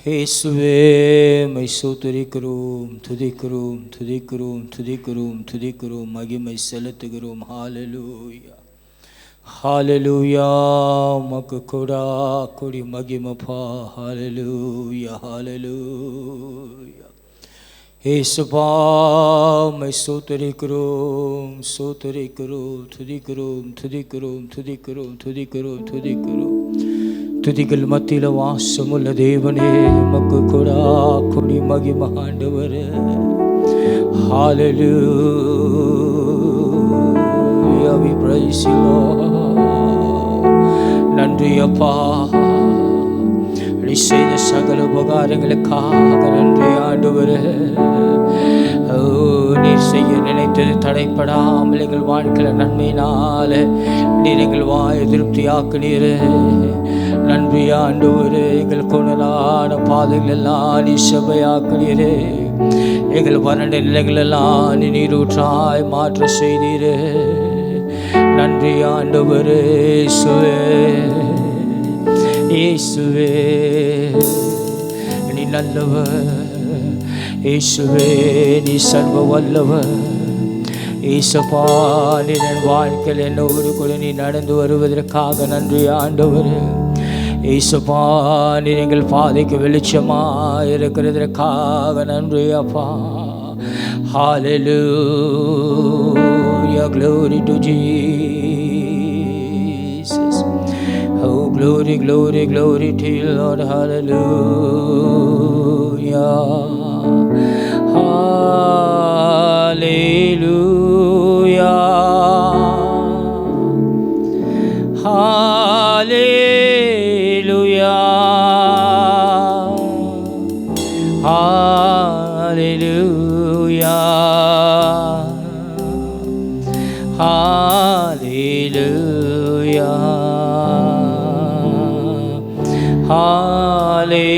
இயேசுவே மை ஸ்தோத்திரிக்கிறோம், துதிக்கிறோம், துதிக்கிறோம், துதிக்கிறோம், துதிக்கிறோம், மகிமை செலுத்துகிறோம். ஹல்லேலூயா, ஹல்லேலூயா. மக்கு கொடா கொடி மகிமப்பா. ஹல்லேலூயா, ஹல்லேலூயா. இயேசுப்பா மை ஸ்தோத்திரிக்கிறோம், ஸ்தோத்திரிக்கிறோம், துதிக்கிறோம், துதிக்கிறோம், துதிக்கிறோம், துதிக்கிறோம், துதிக்கிறோம். துதிகள் மத்தியில வாசமுள்ள தேவனே, மக்கு கொடா கொடி மகிமை ஆண்டவரே. Hallelujah, we praise you Lord. நன்றி அப்பா, நீ செய்த சகல உபகாரங்களுக்காக நன்றி ஆண்டவரே. நீர் செய்ய நினைத்தது தடைப்படாமல் எங்கள் வாழ்க்கையில நன்மையினால நீர் எங்கள் வாயை திருப்தியாக்குனீரே. நன்றி ஆண்டவரே. எங்கள் கொணலான பாதைகள் எல்லாம் நீ செவ்வையாக்குனீரே. எங்கள் வறண்ட நிலைகள் எல்லாம் நீ நீரூற்றாய் மாற்ற செய்தீரே. நன்றி ஆண்டவரே. இயேசுவே, இயேசுவே நீ நல்லவர். இயேசுவே நீ சர்வ வல்லவர். இயேசுப்பா நீர் என் வாழ்க்கையில் என்னோடு கூட நீ நடந்து வருவதற்காக நன்றி ஆண்டவர். இயேசுப்பா நீர் எங்கள் பாதைக்கு வெளிச்சமாக இருக்கிறதற்காக நன்றி அப்பா. Hallelujah, glory to Jesus. Oh glory, glory, glory to you Lord. Hallelujah, hallelujah, hallelujah, hallelujah, hallelujah, hallelujah,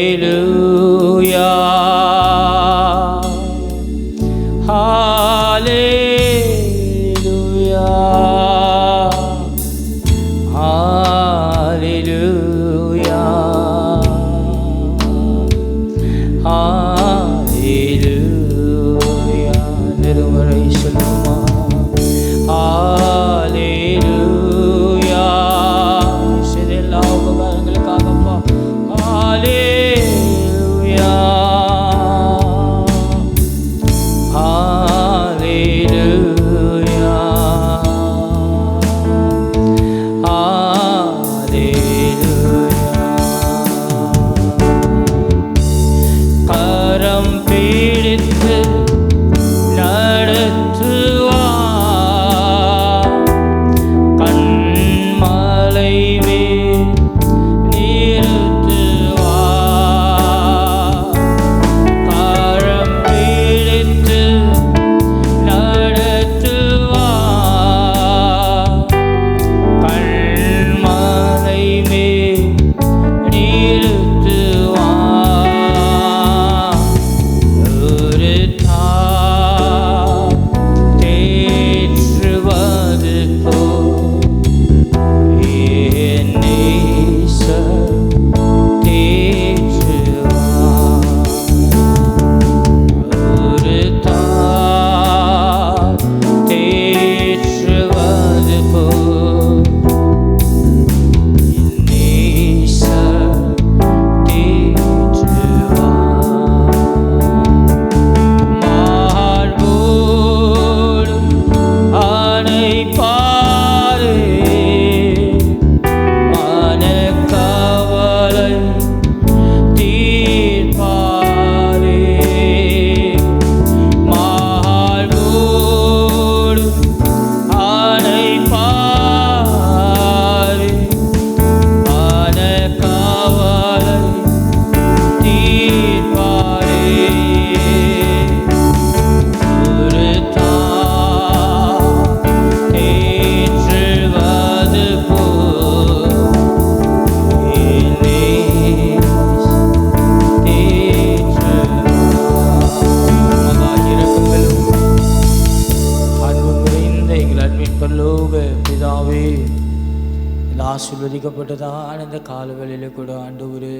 ஆசீர்வதிக்கப்பட்டதான இந்த காலவேளையில கூட ஆண்டவரே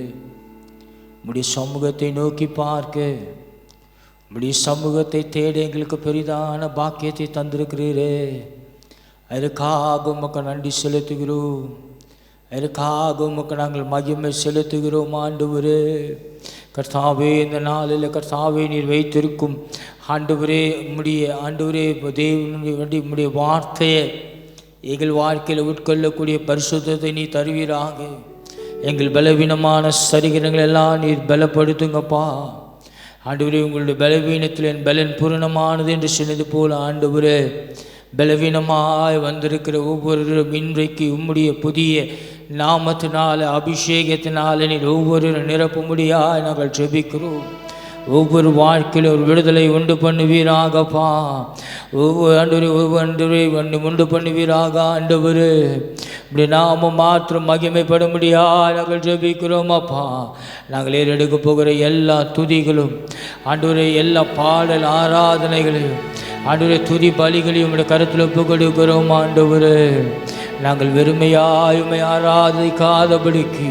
உம்முடைய சமூகத்தை நோக்கி பார்க்க, உம்முடைய சமூகத்தை தேட எங்களுக்கு பெரிதான பாக்கியத்தை தந்திருக்கிறீரே. அதற்காக உமக்கு நன்றி செலுத்துகிறோம். அதற்காக உமக்கு நாங்கள் மகிமை செலுத்துகிறோம் ஆண்டவரே. கர்த்தாவே, இந்த நாளில் கர்த்தாவே நீர் வைத்திருக்கும் ஆண்டவரே ஆண்டவரே உம்முடைய வார்த்தையை எங்கள் வாழ்க்கையில் உட்கொள்ளக்கூடிய பரிசுத்தத்தை நீ தருவீராக. எங்கள் பலவீனமான சரீரங்கள் எல்லாம் நீர் பலப்படுத்துங்கப்பா. ஆண்டவரே, உங்களுடைய பலவீனத்தில் என் பலன் பூரணமானது என்று சொன்னது போல ஆண்டவரே, பலவீனமாய் வந்திருக்கிற ஒவ்வொருவரும் இன்றைக்கு உம்முடைய புதிய நாமத்தினால் அபிஷேகத்தினால் நீர் ஒவ்வொரு நிரப்பும்படியாய் நாங்கள் ஜெபிக்கிறோம். ஒவ்வொரு வாழ்க்கையில் ஒரு விடுதலை உண்டு பண்ணுவீராகப்பா. ஒவ்வொரு உண்டு பண்ணுவீராக ஆண்டவரே. இப்படி நாம மாத்திரம் மகிமைப்படும்படியா நாங்கள் ஜெபிக்கிறோம் அப்பா. நாங்கள் ஏறெடுக்க போகிற எல்லா துதிகளும் ஆண்டவரே, எல்லா பாடல் ஆராதனைகளையும் ஆண்டவரே, துதி பலிகளையும் உடைய கருத்தில் ஒப்பு கொடுக்கிறோம் ஆண்டவரே. நாங்கள் வெறுமையாயுமை ஆராதிக்காதபடிக்கு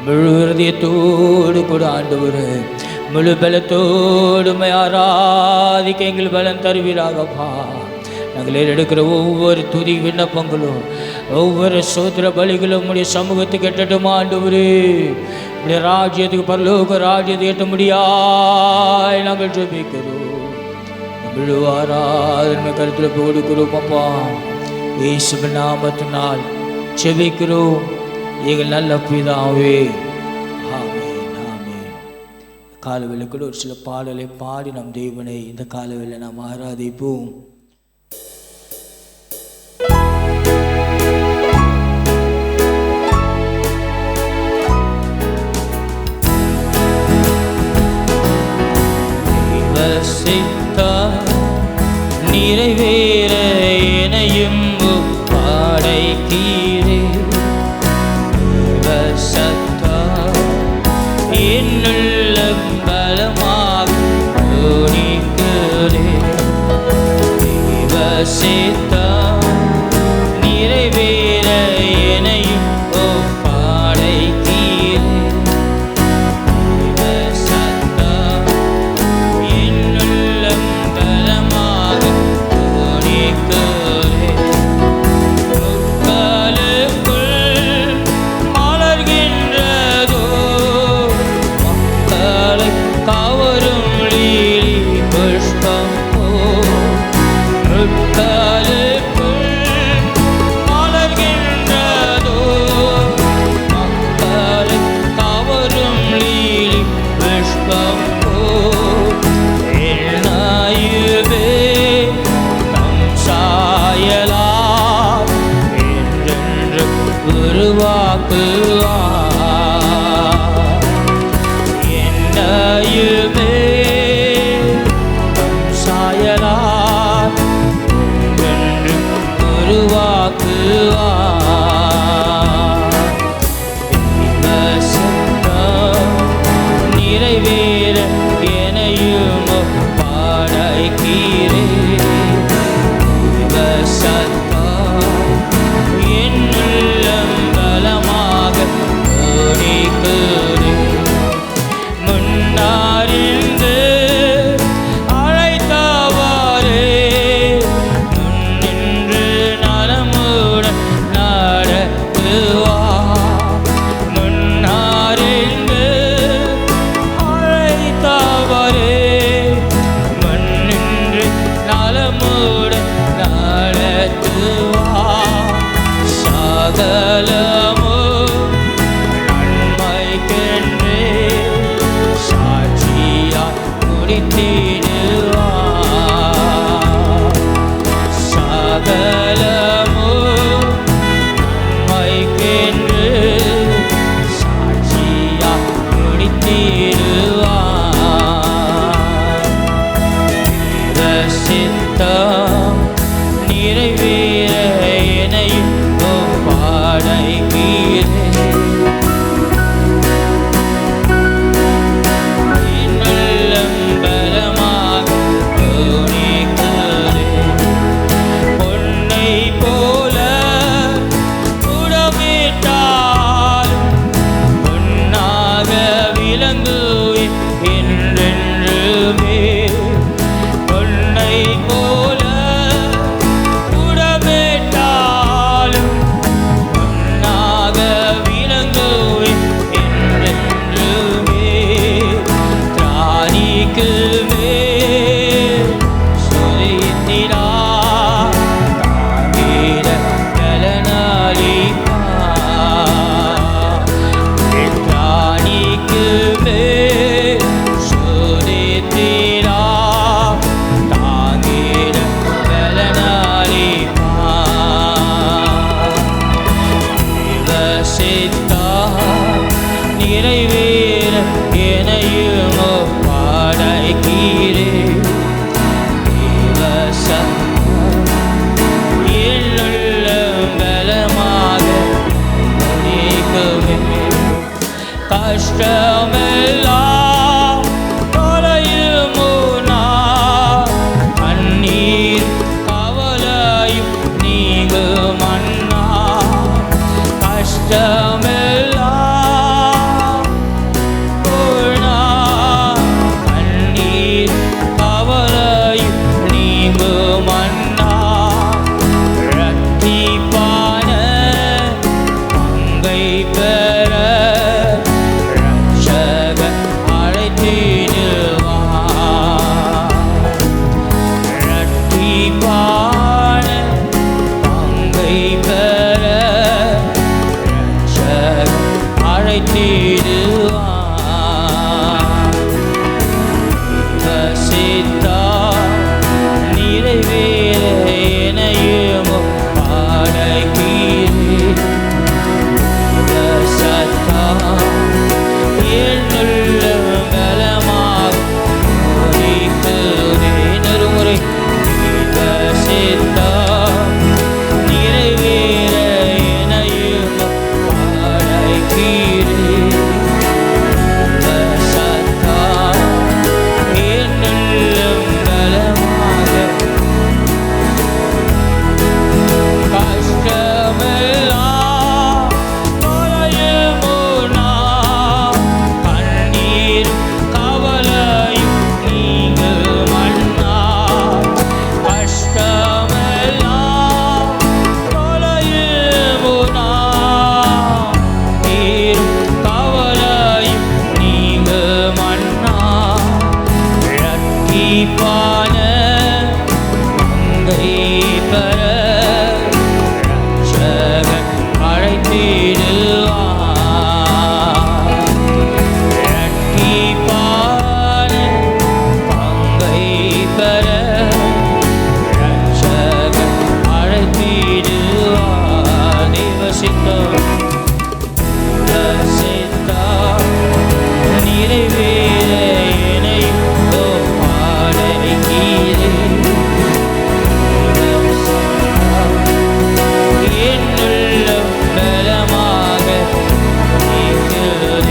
முழு ஹிருதயத்தோடு கூட ஆண்டவரே, முழு பலத்தோடுமை ஆராதிக்க எங்கள் பலன் தருவீராகப்பா. நாங்கள் எடுக்கிற ஒவ்வொரு துதி விண்ணப்பங்களும் ஒவ்வொரு சோத்திர பலிகளும் உடைய சமூகத்துக்கு எட்டட்டும் ஆண்டவரே. உடைய ராஜ்யத்துக்கு பரலோக ராஜ்யத்தை எட்ட முடியாய் நாங்கள் ஜெபிக்கிறோம். முழு ஆராதனை கருத்தில் கொடுக்கிறோம் அப்பா. இயேசுவின் நாமத்தினால் ஜெபிக்கிறோம் எங்கள் நல்ல பிதாவே. காலவேளை கூட ஒரு சில பாடலை பாடி நம் தேவனை இந்த காலவேளை நாம் ஆராதிப்போம். நிறைவேற எனையும் ஒப்படைத்தீரே. என்னுள்ளம் பலமாக ஓடிக்கிறே. தேவசித்தம் நிறைவேற எனையும் ஒப்படைத்தீரே. தேவசத்தம் என்னுள்ளம் பலமாக ஓடிக்கிறே. முக்காலுக்குள் மலர்கின்றதோ மக்களை கவரும் லீலி புஷ்பம். முக்காலுக்குள் மலர்கின்றதோ மக்களை கவரும் லீலி புஷ்பம். என்னாயுவே தம் சாயலால் என்றென்று உருவாக்குவார். என்னையுமே தம் சாயலால் என்றென்று உருவாக்குவார். தேவசத்தம் நிறைவேற எனையும் ஒப்படைக்கிறே. தேவசத்தம் என்னுள்ளம் பலமாக ஓடிக்கிறே. முன்னாரிந்து அழைத்தவாறே முன்னின்று நலமுடன் நடத்துவார். முன்னாரிந்து அழைத்தவாறே முன்னின்று நலமுடன் நடத்துவார். சகலமோ நன்மைக்கென்றே சாட்சியாய் முடித்திடுவார். சகலமோ நன்மைக்கென்று சாட்சியாய் முடித்திடுவார். தேவசித்தம் நிறைவேற எனையும் ஒப்படைக்கிறே. என்னுள்ளம் பலமாக ஓடிக்கிறே. பொன்னை போல உடவிட்டாலும் பொன்னாக விளங்கு கஷ்டமெல்லாம் தொலையுமுனா கண்ணீர் கவலையும் நீங்குமன்னா கஷ்டமெல்லாம் போனா கண்ணீர் கவலையும் நீங்குமன்னா இரட்டிப்பான பங்கை பெற ரட்சகர் அழைத்திடுவார். இரட்டிப்பான பங்கை பெற ரட்சகர் அழைத்திடுவார். சித்தார் நிறைவேற என்னையும் அழைக்கிறீர். என்னுள்ள பலமாக இன்னொரு முறை சித்தார் நிறைவேற என்னையும் அழைக்கிறீர். என்னுள்ள பலமாக கஷ்டமெல்லாம் தொலையுமுனா கண்ணீர் கவலையும் நீங்குமன்னா கஷ்டமெல்லாம் தொலையுமுனா நீர் கவலையும் நீங்குமன்னா இரட்டிப்பான பங்கை பெற ரட்சகர் அழைத்திடுவார். இரட்டிப்பான பங்கை பெற ரட்சகர் அழைத்திடுவார். தேவசித்தம் நிறைவேற என்னையும் அழைக்கிறீர். என்னுள்ள பலமாக நிறைவேற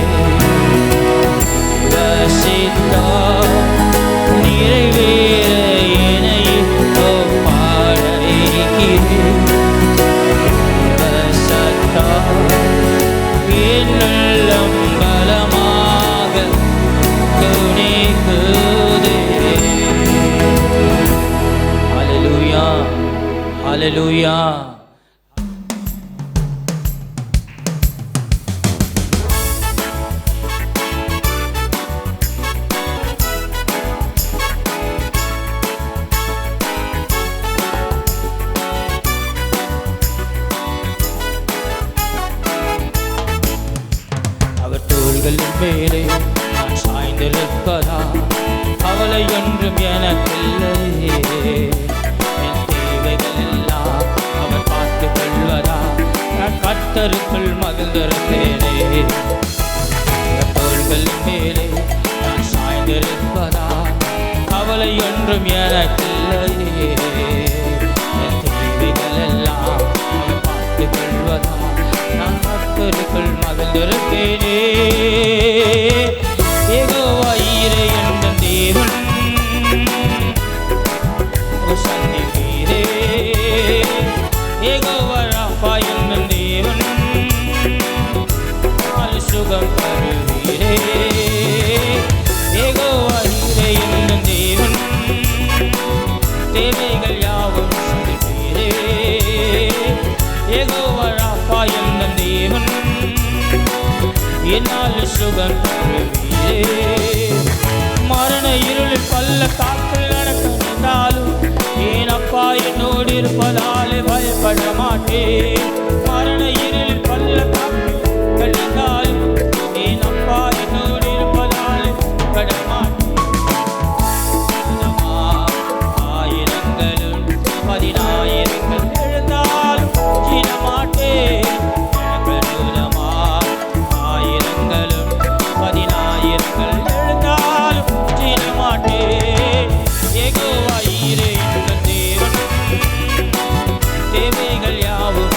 என்னையும் அழைக்கிறீர். என்னுள்ள பலமாக துணிக்குதே. ஹல்லேலூயா ஹல்லேலூயா. அவர் தோள்களின் மேலே நான் சாய்ந்திருப்பதா கவலை ஒன்றும் எனக்கில்லையே. என் தேவைகள் எல்லாம் அவர் பார்த்துக் கொள்வதா நான் கர்த்தருக்குள் மகிழ்ந்திருப்பேனே. அவர் தோள்களின் மேலே நான் சாய்ந்திருப்பதா கவலை ஒன்றும் எனக்கில்லையே. என் தேவைகள் எல்லாம் அவர் பார்த்துக் கொள்வதா நான் கர்த்தருக்குள் மகிழ்ந்திருப்பேனே. யெகோவா ஈரே என்ற தேவன் சந்திப்பீரே. யெகோவா ராஃபா என்ற தேவன் சுகம் தருவீரே. யெகோவா ஈரே என்ற தேவன் தேவைகள் யாவும் சந்திப்பீரே. யெகோவா ராஃபா என்ற தேவன் என்னால் சுகம் தருவீரே. மரண இருளில் பள்ளத்தாக்கில் நடக்க நின்றாலும் என் அப்பா என்னோடு இருப்பதாலே பயப்பட மாட்டேன். மரண இருளில் பள்ளத்தாக்கில் நின்றாலும் என் அப்பா என்னோடு இருப்பதாலே பயப்பட மாட்டேன். ஆயிரங்களும் 10,000 எழுந்தாலும் மாட்டேன். ஆயிரங்களும் 10,000 எழுந்தாலும் மாட்டேன். யெகோவா ஈரே என்ற தேவன் தேவைகள் யாவும்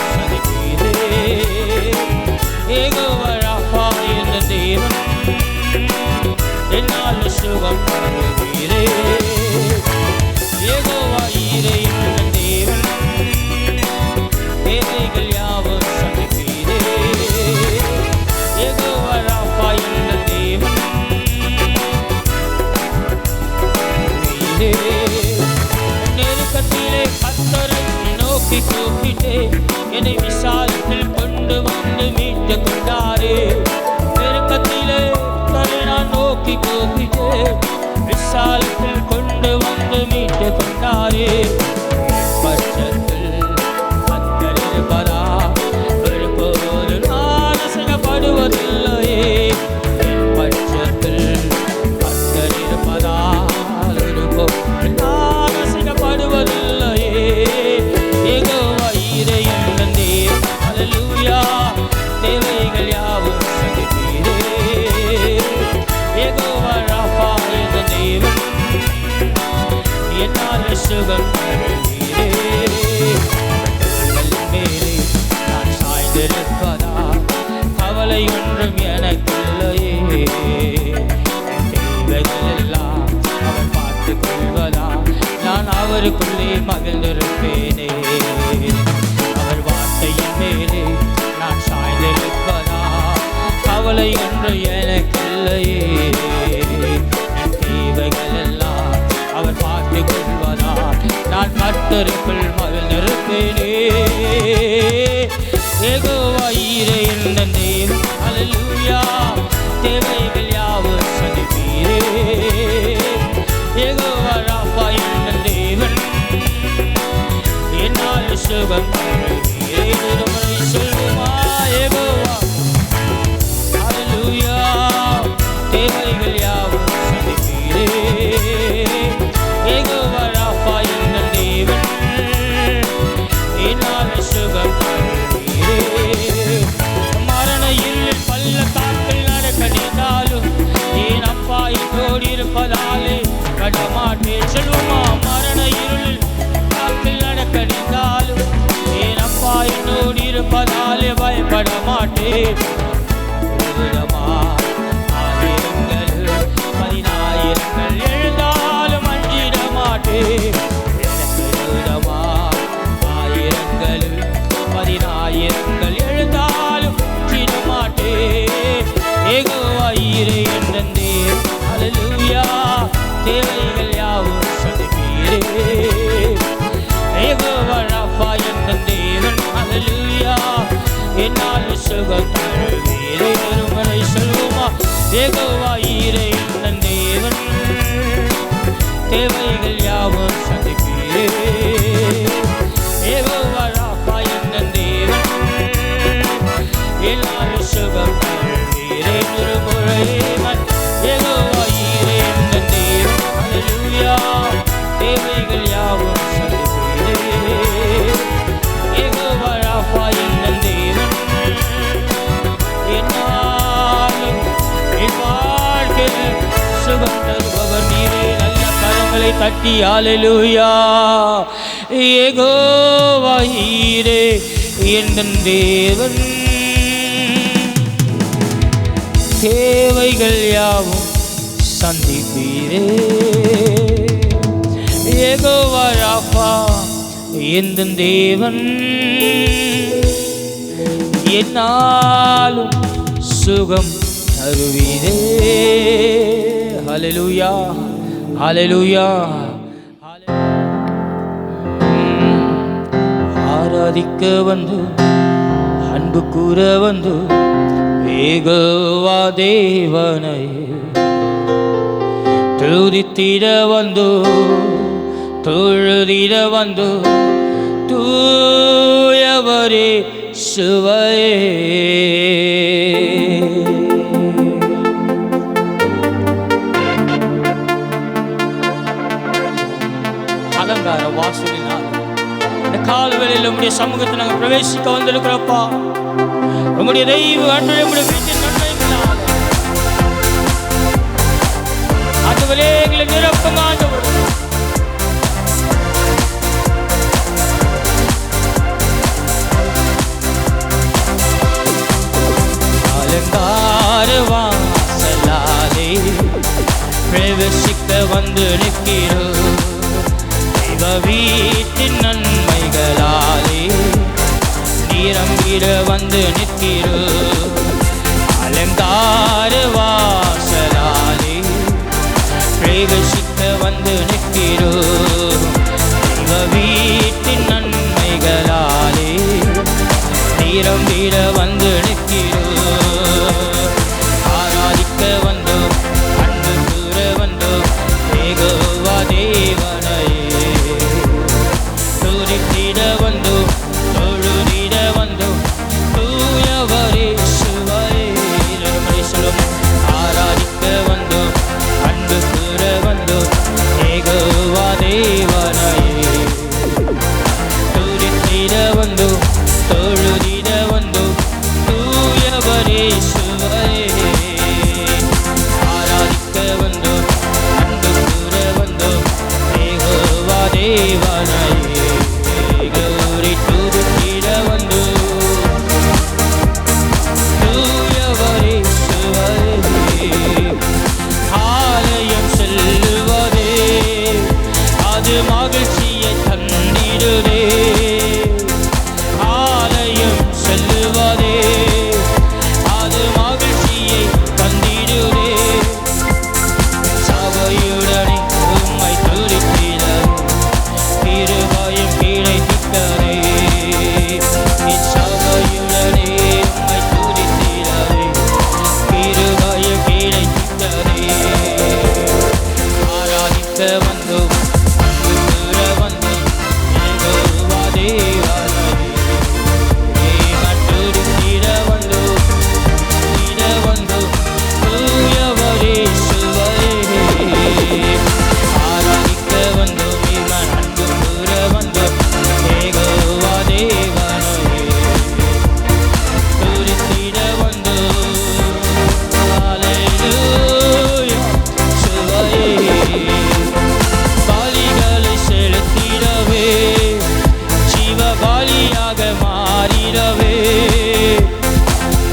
நோக்கி கூப்பிட்டே என்னை விசாலத்தில் கொண்டு வந்து மீட்டு கொண்டாரே. நெருக்கத்திலே தன்னை நான் நோக்கி கூப்பிட்டே விசாலத்தில் கொண்டு வந்து மீட்டு கொண்டாரே. பட்சத்தில் கர்த்தர் இருப்பதா ஒருபோது நான் அசைக்கப்படுவதில்லையே. என் பட்சத்தில் கர்த்தர் இருப்பதால் ஒருபோது நான் அசைக்கப்படுவதில்லையே. யெகோவா ஈரே என் தேவன், ஹல்லேலூயா, தேவைகள் யாவும் சந்திப்பீரே. யெகோவா ராஃபா என் தேவன், என்னால் சுகம் தருவீரே. மேலே நான் சாய்ந்திருப்பதா கவலை ஒன்றும் எனக்கில்லையே. தேவைகள் எல்லாம் அவர் பார்த்துக் கொள்வதா நான் அவருக்குள்ளே மகிழ்ந்திருப்பேனே. அவர் வார்த்தையின் மேலே நான் சாய்ந்திருப்பதா கவலை ஒன்று எனக்கில்லையே. தேவைகள் எல்லாம் அவர் பார்த்துக் கொள்வதா நான் கர்த்தருக்குள் மகிழ்ந்திருப்பேனே. யெகோவா ஈரே என் தேவன், ஹல்லேலூயா, தேவைகள் யாவும் சந்திப்பீரே. யெகோவா ராஃபா என் தேவன், என்னால் சுகம் தருவீரே. ஒருமுறை சொல்லுமா, யெகோவா ஹல்லேலூயா, தேவைகள் யாவும் சந்திப்பீரே. யெகோவா ராஃபா என் தேவன், என்னால் சுகம் தருவீரே. மரண இருளில் பள்ளத்தாக்கில் நடக்க நேர்ந்தாலும் என் அப்பா என்னோடு இருப்பதாலே கடமாட்டேன். சொல்லுமா, மரண இருளில் காற்றில் நடக்க நேர்ந்தாலும் என் அப்பா என்னோடு இருப்பதாலே பயப்பட மாட்டேன். ஆயிரங்கள் 10,000 எழுந்தாலும் அஞ்சிட மாட்டேன். ஆயிரங்கள் 10,000 எழுந்தாலும் அஞ்சிட மாட்டேன். யெகோவா ஈரே என் தேவன், ஹல்லேலூயா, தேவைகள் யாவும் சந்திப்பீரே. யெகோவா ராஃபா என் தேவன், ஹல்லேலூயா, என்னால் சுகம் தருவீரே. ஒருமுறை சொல்லுமா, யெகோவா ஈரே என் தேவன், தேவைகள் யாவும் சந்திப்பீரே. யெகோவா ராஃபா என் தேவன், என்னால் சுகம் தருவீரே. ஒருமுறை யெகோவா ஈரே என் தேவன், ஹல்லேலூயா, தேவைகள் யாவும் சந்திப்பீரே. யெகோவா ராஃபா என் தேவன், என்னாலும் என் வாழ்க்கையில் சுகம் தருபவர் நீரே. நல்ல கரங்களை தட்டி ஹல்லேலூயா. யெகோவா ஈரே என் தேவன், தேவைகள் யாவும் சந்திப்பீரே. யெகோவா ராஃபா என் தேவன், என்னாலும் சுகம் தருவீரே. ஹல்லேலூயா, ஹல்லேலூயா. ஆராதிக்க வந்து அன்பு கூற வந்து யெகோவா தேவனை துதித்திட வந்து தொழுதிட வந்து தூயவரே சுவையே. அலங்கார வாசலினால் இந்த காலவேளையில் உம்முடைய சமூகத்தை நாங்கள் பிரவேசிக்க வந்திருக்கிறப்பா. உம்முடைய தெய்வ அன்று உம்முடைய வீட்டின் நன்மைகளால் ஆண்டவரே எங்களை நிரப்புங்க. ஆண்டவர் அலங்கார வாசலாலே பிரவேசிக்க வந்து நிற்கிறோம். தெய்வ வீட்டின் நன்மைகளாலே நிரம்பிட வந்து நிற்கிறோம். அலங்கார வாசலாலே பிரவேசிக்க வந்து நிற்கிறோம். தெய்வ வீட்டின் நன்மைகள் தேவனையே கௌரி துதித்திட வந்து தூயவரே சுவரே ஆலயம் செல்லுவதே அது மகிழ்ச்சியை தந்திடுதே ஆலயம் செல்லுவதே அது மகிழ்ச்சியை தந்திடுதே சபையுடனே உம்மை துதித்திட கிருபையும் கிடைத்திட்டதே சபையுடனே உம்மை துதித்திடவே கிருபையும் கிடைத்திட்டதே ஆராதிக்க வந்தோம்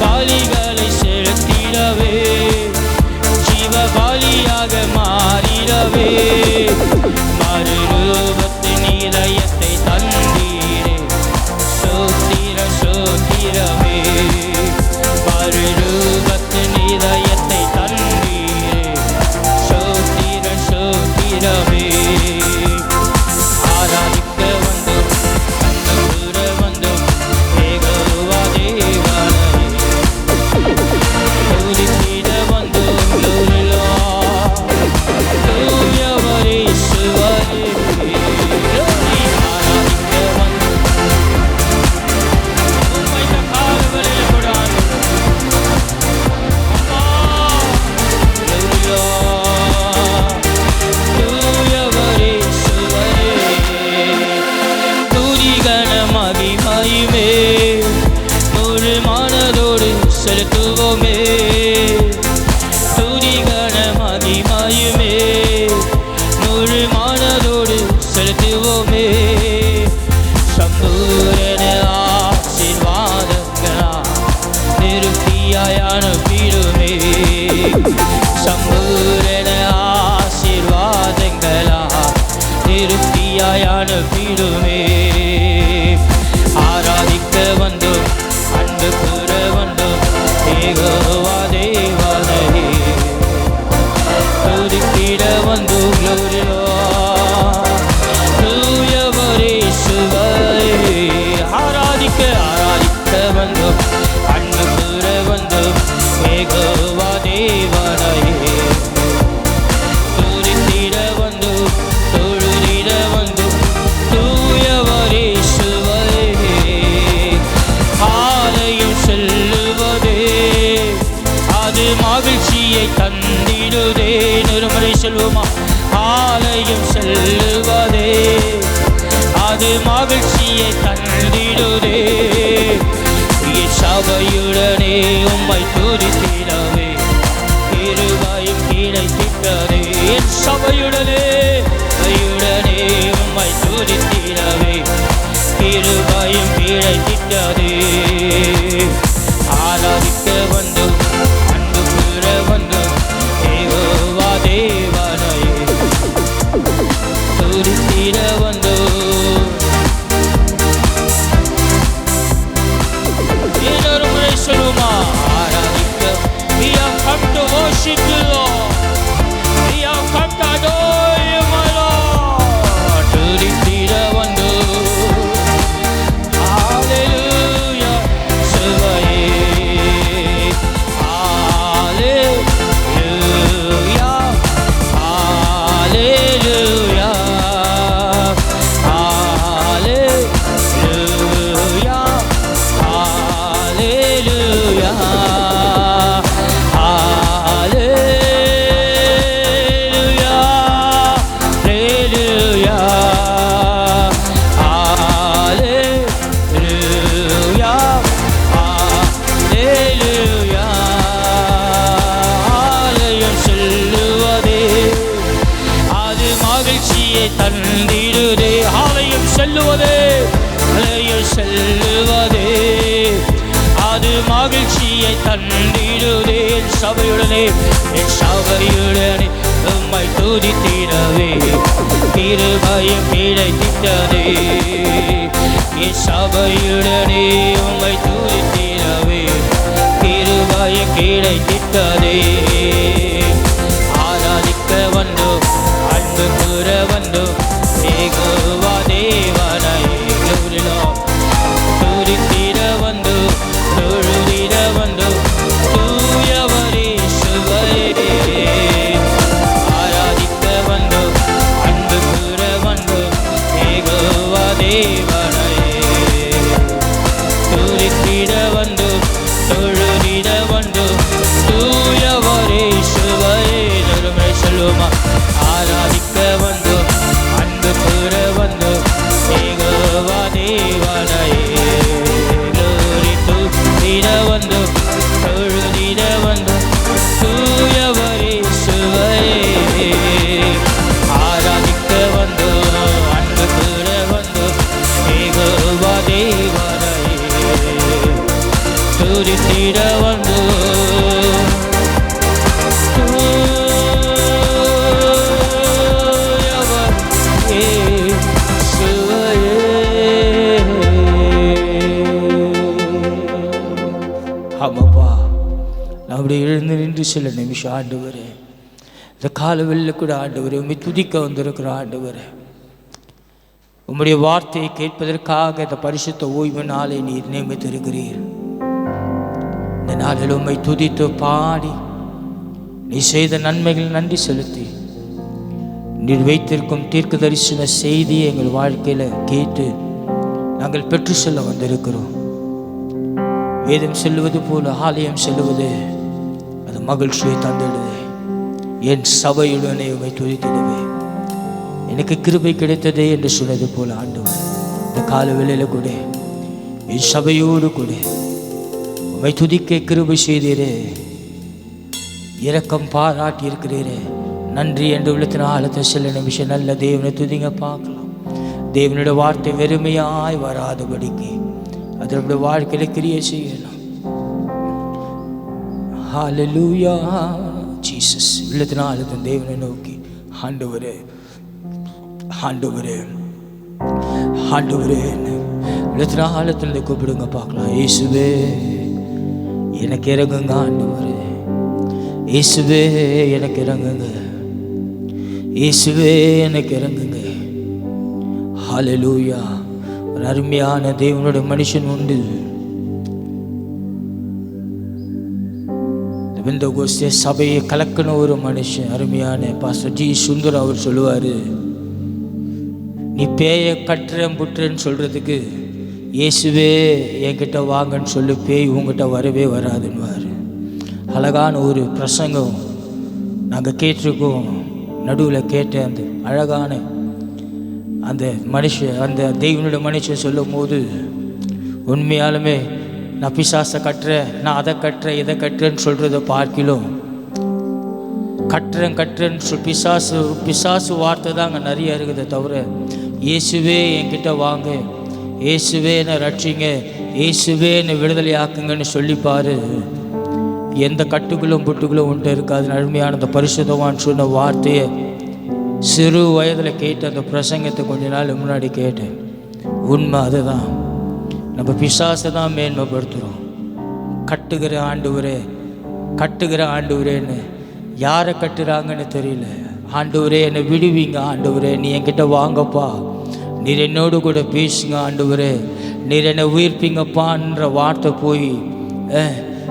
பலிகளை செலுத்திடவே ஜீவ பலியாக மாறிடவே மறுரூபத்தின் இதயத்தை தந்தீரே சோத்திர சோத்திரமே மறுரூபத்தின் இதயத்தை தந்தீரே சோத்திர சோத்திரமே ஆராதிக்க வந்தோம் கண்ணபுர வந்தோம் ஏகோவா தேவனையே துதித்திட வந்தோம் லோலா தூயவரே சுவரே ஆராதிக்க வந்தோம் உம்மை கால்களில் கொடான் தூயவரே சுவரே துதிகன மகிமையுமே முழு மனதோடு செலுத்துவோமே துதிகன மகிமையுமே முழு மனதோடு செலுத்துவோமே சம்பூரண ஆசீர்வாதங்களா திருப்தியாய் அனுப்பிடுமே சம்பூரண ஆசீர்வாதங்களா திருப்தியாய் அனுப்பிடுமே ஆராதிக்க வந்தோம் அன்பு கூற வந்தோம் ஏகோவா தேவனையே துதித்திட வந்தோம் லோலா தூயவரே சுவரே ஆராதிக்க வந்தோம் அன்பு கூற வந்தோம் ஏகோவா தேவனையே துதித்திட வந்தோம் தொழுதிட வந்தோம் தூயவரே சுவரே ஆலயம் செல்லுவதே அது மகிழ்ச்சியை தந்திடுதே நிறுமலை செல்வோமா ஆலயம் செல்லுவதே அது மகிழ்ச்சியை தந்திடுதே சபையுடனே உம்மை துதித்திடவே கிருபையும் கிடைத்திட்டதே சபையுடனே உம்மை துதித்திடவே கிருபையும் கிடைத்திட்டதே ஆராதிக்க வந்தோம் அன்பு கூற வந்தோம் ஏகோவா தேவனையே துதித்திட வந்தோம் இன்னொரு முறை சொல்லுமா ஆராதிக்க we have come to worship you Lord we have come to adore you my Lord துதித்திட வந்தோம் hallelujah செல்லுவதே, மலையில் செல்லுவதே, அது மகிழ்ச்சியை தந்திடுதே. என் சபையுடனே உம்மை துதித்திடவே கிருபையும் கிடைத்திட்டதே. என் சபையுடனே உம்மை துதித்திடவே கிருபையும் கிடைத்திட்டதே. ஆராதிக்க வந்தோம், அன்பு கூற வந்தோம், யெகோவா தேவனை துதித்திட வந்தோம், தொழுதிட வந்தோம், தூயவரே சுவையே. ஆராதிக்க வந்தோம், அன்பு கூற வந்தோம், யெகோவா தேவனை துதித்திட வந்தோம், தொழுதிட வந்தோம், தூயவரே சுவையே. நொறுமை சொல்லுமா, ஆராதிக்க வந்தோம், அன்பு கூற வந்தோம், யெகோவா தேவனை துதித்திட வந்தோம், தொழுதிட வந்தோம், தூயவரே சுவையே. ஆராதிக்க வந்தோம், அன்பு கூற வந்தோம், யெகோவா தேவனை துதித்திட வந்தோம், தூயவரே சுவையே. ஆமாப்பா, நான் அப்படி எழுந்து நின்று சில நிமிஷம் ஆண்டவரே, இந்த காலவெளியில் கூட ஆண்டவரே உம்மை துதிக்க வந்திருக்கிற ஆண்டவரே, உம்முடைய வார்த்தையை கேட்பதற்காக இந்த பரிசுத்த ஓய்வு நாளை நீர் நியமித்திருக்கிறீர். இந்த நாளில் உம்மை துதித்து பாடி நீ செய்த நன்மைகள் நன்றி செலுத்தி நீர் வைத்திருக்கும் தீர்க்க தரிசன செய்தியை எங்கள் வாழ்க்கையில் கேட்டு நாங்கள் பெற்று செல்ல வந்திருக்கிறோம். வேதம் செல்லுவது போல ஆலயம் செல்லுவது அது மகிழ்ச்சியை தந்திடுது. என் சபையுடனே உம்மை துதித்திடுவே எனக்கு கிருபை கிடைத்ததே என்று சொன்னது போல ஆண்டவர் இந்த கால வேளையில கூட என் சபையோடு கூட உம்மை துதிக்க கிருபை செய்தீரே, இரக்கம் பாராட்டி இருக்கிறீரே, நன்றி என்று உள்ளத்தின் ஆழத்தை சில நிமிஷம் நல்ல தேவனை துதிங்க பார்க்கலாம். தேவனுடைய வார்த்தை வெறுமையாய் வராதபடிக்கு அதனுடைய வாழ்க்கையில கிரியை செய்யலாம். ஹல்லேலூயா ஜீசஸ். உள்ளத்தின் ஆழத்தின் தேவனை நோக்கி ஆண்டவரே ஆண்டவரே ஆண்டவரே உள்ளத்தின் ஆழத்தில் கூப்பிடுங்க பார்க்கலாம். இயேசுவே எனக்கு இறங்குங்க ஆண்டவரே, இயேசுவே எனக்கு இறங்குங்க, இயேசுவே எனக்கு இறங்குங்க. ஹல்லேலூயா. ஒரு அருமையான தேவனுடைய மனுஷன் உண்டு. பெந்தகோஸ்தே சபையை கலக்கின ஒரு மனுஷன், அருமையான பாஸ்டர் ஜி சுந்தர். அவர் சொல்லுவார், நீ பேயை கட்டுறேன் புட்டுறேன்னு சொல்கிறதுக்கு இயேசுவே என்கிட்ட வாங்கன்னு சொல்லி பேய் உங்ககிட்ட வரவே வராதுன்னுவார். அழகான ஒரு பிரசங்கம் நாங்கள் கேட்டிருக்கோம். நடுவில் கேட்ட அந்த அழகான அந்த மனுஷன், அந்த தெய்வனுடைய மனுஷன் சொல்லும் போது உண்மையாலுமே நான் பிசாசை கட்டுறேன், நான் அதை கட்டுறேன், இதை கட்டுறேன்னு சொல்கிறத பார்க்கிலும் கட்டுறேன்னு பிசாசு வார்த்தை தான் அங்கே நிறைய இருக்குதே தவிர இயேசுவே என்கிட்ட வாங்க, இயேசுவே என்னை ரட்சிங்க, இயேசுவே என்னை விடுதலை ஆக்குங்கன்னு சொல்லிப்பார். எந்த கட்டுகளும் புட்டுகளும் உண்டு இருக்காது. அருமையான அந்த பரிசுத்தவான் சொன்ன வார்த்தையை சிறு வயதில் கேட்ட அந்த பிரசங்கத்தை கொஞ்ச நாள் முன்னாடி கேட்டேன். உண்மை அதுதான். நம்ம பிசாசை தான் மேன்மைப்படுத்துகிறோம். கட்டுகிற ஆண்டவரேன்னு யாரை கட்டுறாங்கன்னு தெரியல. ஆண்டவரே என்னை விடுவீங்க, ஆண்டவரே நீ என்கிட்ட வாங்கப்பா, நீர் என்னோடு கூட பேசுங்க ஆண்டவரே, நீர் என்னை உயிர்ப்பீங்கப்பான்ற வார்த்தை போய்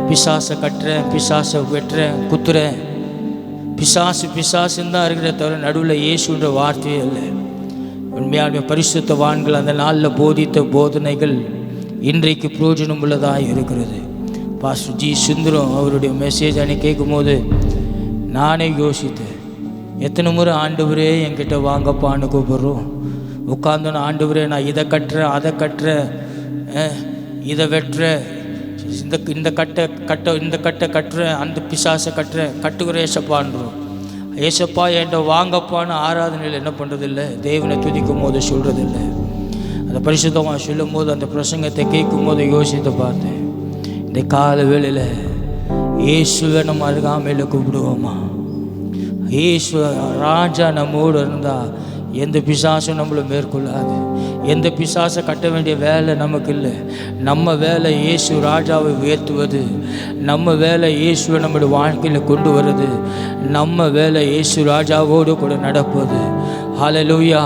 பிசாசை கட்டுறேன், பிசாசை வெட்டுறேன், குத்துறேன், பிசாசுன்னு தான் இருக்கிற தவிர நடுவில் இயேசுன்ற வார்த்தையே இல்லை. உண்மையாலுமே பரிசுத்தவான்கள் அந்த நாளில் போதித்த போதனைகள் இன்றைக்கு பிரயோஜனம் உள்ளதாக இருக்கிறது. பாஸ்டர் ஜி சுந்தரம் அவருடைய மெசேஜ் அன்னைக்கு கேட்கும்போது நானே யோசித்தேன், எத்தனை முறை ஆண்டவரே என்கிட்ட வாங்கப்பான்னு கூப்பிட்றோம். உட்காந்தோன்னு ஆண்டவரே நான் இதை கட்டுறேன், அதை கட்டுறேன், இதை வெட்டுறேன், இந்த கட்டை கட்டுறேன், அந்த பிசாசை கட்டுறேன், கட்டுகிற ஏசப்பான்றோம். ஏசப்பா என்கிட்ட வாங்கப்பான்னு ஆராதனையில் என்ன பண்ணுறதில்லை, தேவனை துதிக்கும் போது சொல்கிறதில்லை. அந்த பரிசுத்தமாக சொல்லும் போது, அந்த பிரசங்கத்தை கேட்கும் போது யோசித்து பார்த்தேன், இந்த கால வேளையில் இயேசுவை நம்ம அருகாமையில் கூப்பிடுவோமா? இயேசு ராஜா நம்மோடு இருந்தால் எந்த பிசாசும் நம்மளை மேற்கொள்ளாது. எந்த பிசாசை கட்ட வேண்டிய வேலை நமக்கு இல்லை. நம்ம வேலை இயேசு ராஜாவை உயர்த்துவது. நம்ம வேலை இயேசுவை நம்முடைய வாழ்க்கையில் கொண்டு வருது. நம்ம வேலை இயேசு ராஜாவோடு கூட நடப்பது. ஹல்லேலூயா,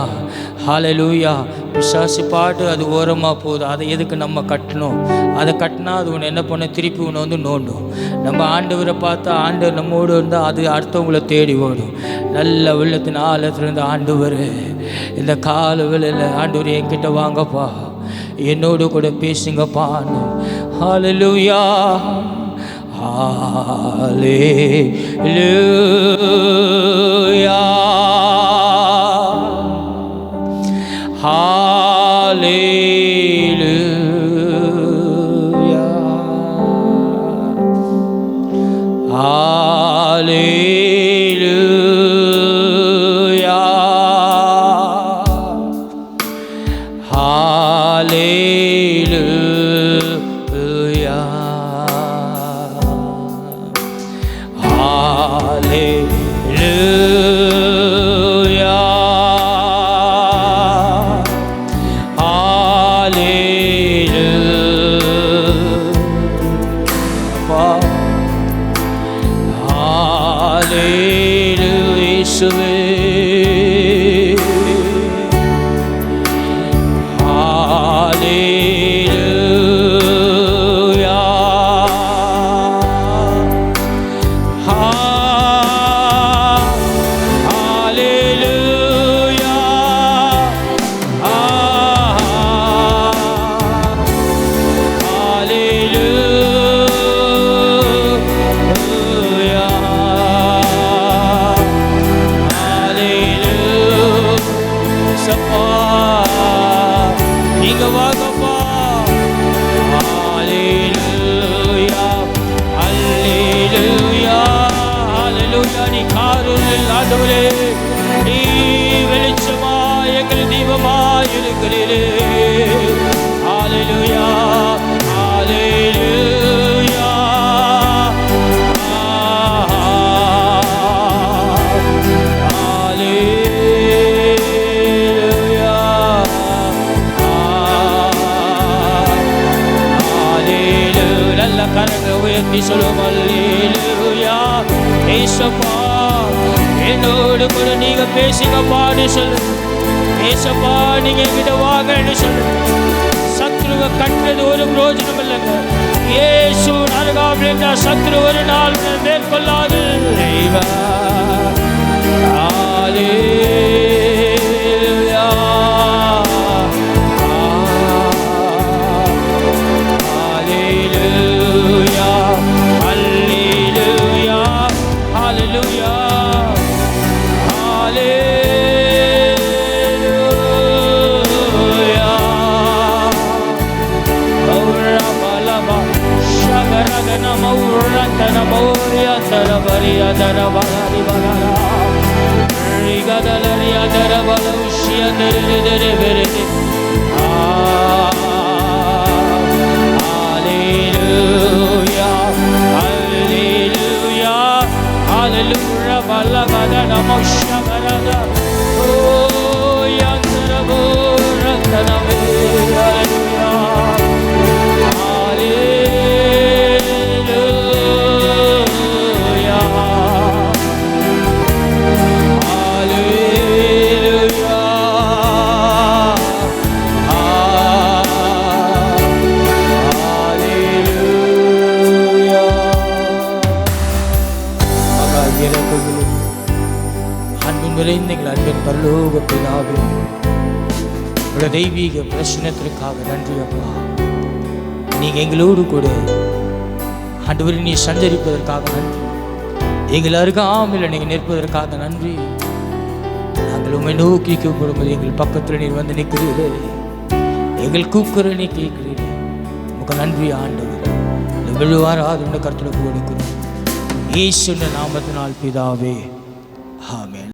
ஹல்லேலூயா. பிசாசு பாட்டு அது ஓரமாக போகுது. அதை எதுக்கு நம்ம கட்டணும்? அதை கட்டினா அது ஒன்று என்ன பண்ண, திருப்பி ஒன்று வந்து நோண்டும். நம்ம ஆண்டவரை பார்த்தா ஆண்டவர் நம்மோடு இருந்தால் அது அடுத்தவங்களை தேடி ஓடும். நல்ல வெள்ளத்தின் ஆழத்திலிருந்து, ஆண்டவர் இந்த கால வேளையில் ஆண்டவர் என்கிட்ட வாங்கப்பா, என்னோடு கூட பேசுங்கப்பான்னு. ஹல்லேலூயா, ஹல்லேலூயா, ஹல்லேலூயா, ஹல்லேலூயா, ஹல்லேலூயா, ஹல்லேலூயா, நீ வெளிச்சமாய் எங்கள் தீபமாய் இருக்கிறீரே. ஹல்லேலூயா, ஹல்லேலூயா, ஹல்லேலூயா, ஹல்லேலூயா. நல்ல கரங்களை உயர்த்தி சொல்லுவோம். ஹல்லேலூயா. ஏசப்பா, என்னோடு கூட நீங்க பேசுங்கப்பான்னு சொல்லு. ஏசப்பா, நீங்க என்கிட்ட வாங்கன்னு சொல்லு. சத்ருவை கண்டது ஒரு பிரயோஜனம் இல்லைங்க. இயேசு அருகாமையில் இருந்தால் சத்ரு ஒரு நாள் மேற்கொள்ளாது. ஹல்லேலூயா, ஹல்லேலூயா, ஹல்லேலூயா, ஹல்லேலூயா, ஹல்லேலூயா. மௌரமலமா ஷகரகன மௌரந்தன மௌரியந்தர பரியதர பலரி பலரா ரிகதலரியதர பலவுஷ்யந்தரிதர பெரிதி. ஹல்லேலூயா, ஹல்லேலூயா, ஹல்லேலூயா. பலகத நமஷகரத ஓ யந்தர பூரந்தனமே. ஹல்லேலூயா, ஹல்லேலூயா, ஹல்லேலூயா, ஹல்லேலூயா. மகா இறக்குகளும் அன்பு நிறைந்த எங்கள் அன்பின் பரலோக பிதாவே, உடைய தெய்வீக பிரச்சனத்திற்காக நன்றி அப்பா. நீங்க எங்களோடு கூட ஆண்டவரே நீ சஞ்சரிப்பதற்காக நன்றி. எங்கள் அருகாமையில் நீங்கள் நிற்பதற்காக நன்றி. நாங்கள் உண்மை நோக்கி கூப்பிடும்போது எங்கள் பக்கத்தில் நீர் வந்து நிற்கிறீரே. எங்கள் கூக்குற நீ கேட்கிறீரே. உங்க நன்றி ஆண்டவர். இந்த விழுவாராது கருத்துல கொடுக்கிறோம். இயேசுவின் நாமத்தினால் பிதாவே, ஆமென்.